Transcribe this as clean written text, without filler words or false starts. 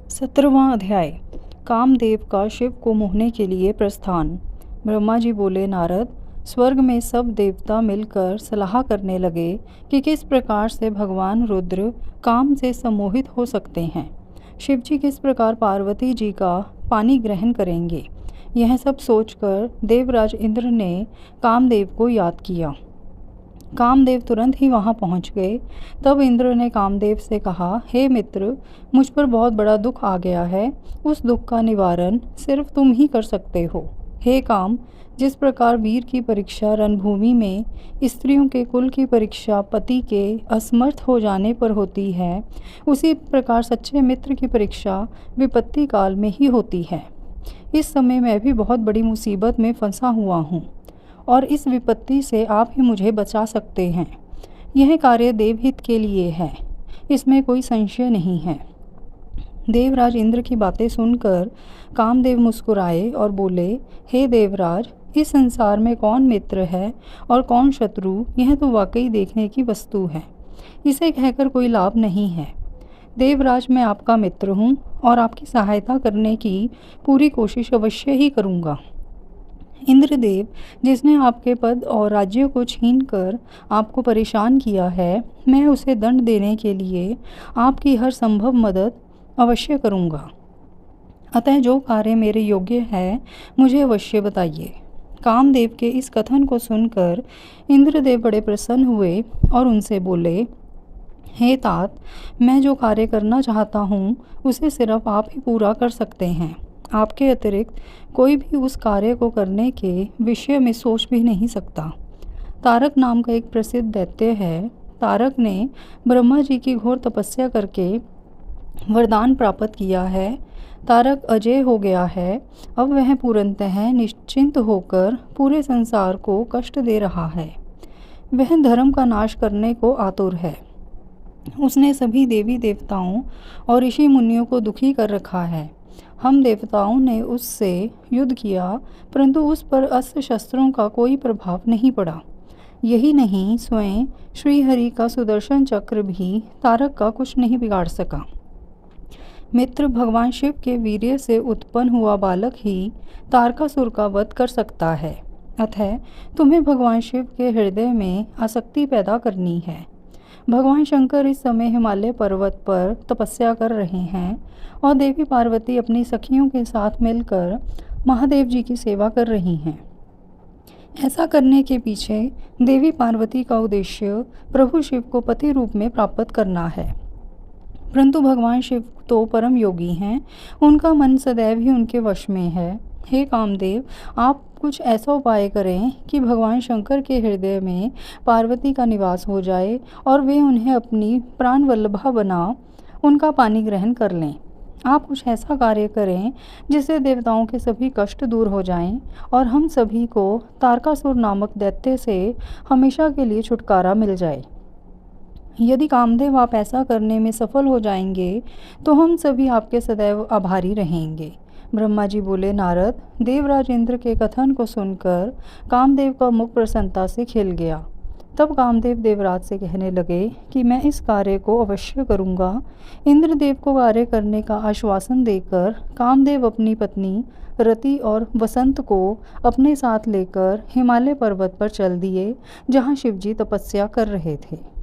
17वां अध्याय। कामदेव का शिव को मोहने के लिए प्रस्थान। ब्रह्मा जी बोले, नारद, स्वर्ग में सब देवता मिलकर सलाह करने लगे कि किस प्रकार से भगवान रुद्र काम से सम्मोहित हो सकते हैं। शिव जी किस प्रकार पार्वती जी का पानी ग्रहण करेंगे। यह सब सोचकर देवराज इंद्र ने कामदेव को याद किया। कामदेव तुरंत ही वहां पहुंच गए। तब इंद्र ने कामदेव से कहा, हे मित्र, मुझ पर बहुत बड़ा दुख आ गया है। उस दुख का निवारण सिर्फ तुम ही कर सकते हो। हे काम, जिस प्रकार वीर की परीक्षा रणभूमि में स्त्रियों के कुल की परीक्षा पति के असमर्थ हो जाने पर होती है, उसी प्रकार सच्चे मित्र की परीक्षा विपत्ति काल में ही होती है। इस समय मैं भी बहुत बड़ी मुसीबत में फंसा हुआ हूँ और इस विपत्ति से आप ही मुझे बचा सकते हैं। यह कार्य देवहित के लिए है, इसमें कोई संशय नहीं है। देवराज इंद्र की बातें सुनकर कामदेव मुस्कुराए और बोले, हे देवराज, इस संसार में कौन मित्र है और कौन शत्रु, यह तो वाकई देखने की वस्तु है। इसे कहकर कोई लाभ नहीं है। देवराज, मैं आपका मित्र हूँ और आपकी सहायता करने की पूरी कोशिश अवश्य ही करूँगा। इंद्रदेव, जिसने आपके पद और राज्यों को छीनकर आपको परेशान किया है, मैं उसे दंड देने के लिए आपकी हर संभव मदद अवश्य करूँगा। अतः जो कार्य मेरे योग्य है, मुझे अवश्य बताइए। कामदेव के इस कथन को सुनकर इंद्रदेव बड़े प्रसन्न हुए और उनसे बोले, हे तात, मैं जो कार्य करना चाहता हूँ उसे सिर्फ आप ही पूरा कर सकते हैं। आपके अतिरिक्त कोई भी उस कार्य को करने के विषय में सोच भी नहीं सकता। तारक नाम का एक प्रसिद्ध दैत्य है। तारक ने ब्रह्मा जी की घोर तपस्या करके वरदान प्राप्त किया है। तारक अजय हो गया है। अब वह पूर्णतः निश्चिंत होकर पूरे संसार को कष्ट दे रहा है। वह धर्म का नाश करने को आतुर है। उसने सभी देवी देवताओं और ऋषि मुनियों को दुखी कर रखा है। हम देवताओं ने उससे युद्ध किया, परंतु उस पर अस्त्र शस्त्रों का कोई प्रभाव नहीं पड़ा। यही नहीं, स्वयं श्रीहरि का सुदर्शन चक्र भी तारक का कुछ नहीं बिगाड़ सका। मित्र, भगवान शिव के वीर्य से उत्पन्न हुआ बालक ही तारकासुर का वध कर सकता है। अतः तुम्हें भगवान शिव के हृदय में आसक्ति पैदा करनी है। भगवान शंकर इस समय हिमालय पर्वत पर तपस्या कर रहे हैं और देवी पार्वती अपनी सखियों के साथ मिलकर महादेव जी की सेवा कर रही हैं। ऐसा करने के पीछे देवी पार्वती का उद्देश्य प्रभु शिव को पति रूप में प्राप्त करना है। परंतु भगवान शिव तो परम योगी हैं, उनका मन सदैव ही उनके वश में है। हे कामदेव, आप कुछ ऐसा उपाय करें कि भगवान शंकर के हृदय में पार्वती का निवास हो जाए और वे उन्हें अपनी प्राण वल्लभा बना उनका पानी ग्रहण कर लें। आप कुछ ऐसा कार्य करें जिससे देवताओं के सभी कष्ट दूर हो जाएं और हम सभी को तारकासुर नामक दैत्य से हमेशा के लिए छुटकारा मिल जाए। यदि कामदेव आप ऐसा करने में सफल हो जाएंगे तो हम सभी आपके सदैव आभारी रहेंगे। ब्रह्मा जी बोले, नारद, देवराज इंद्र के कथन को सुनकर कामदेव का मुख प्रसन्नता से खिल गया। तब कामदेव देवराज से कहने लगे कि मैं इस कार्य को अवश्य करूँगा। इंद्रदेव को कार्य करने का आश्वासन देकर कामदेव अपनी पत्नी रति और वसंत को अपने साथ लेकर हिमालय पर्वत पर चल दिए, जहाँ शिवजी तपस्या कर रहे थे।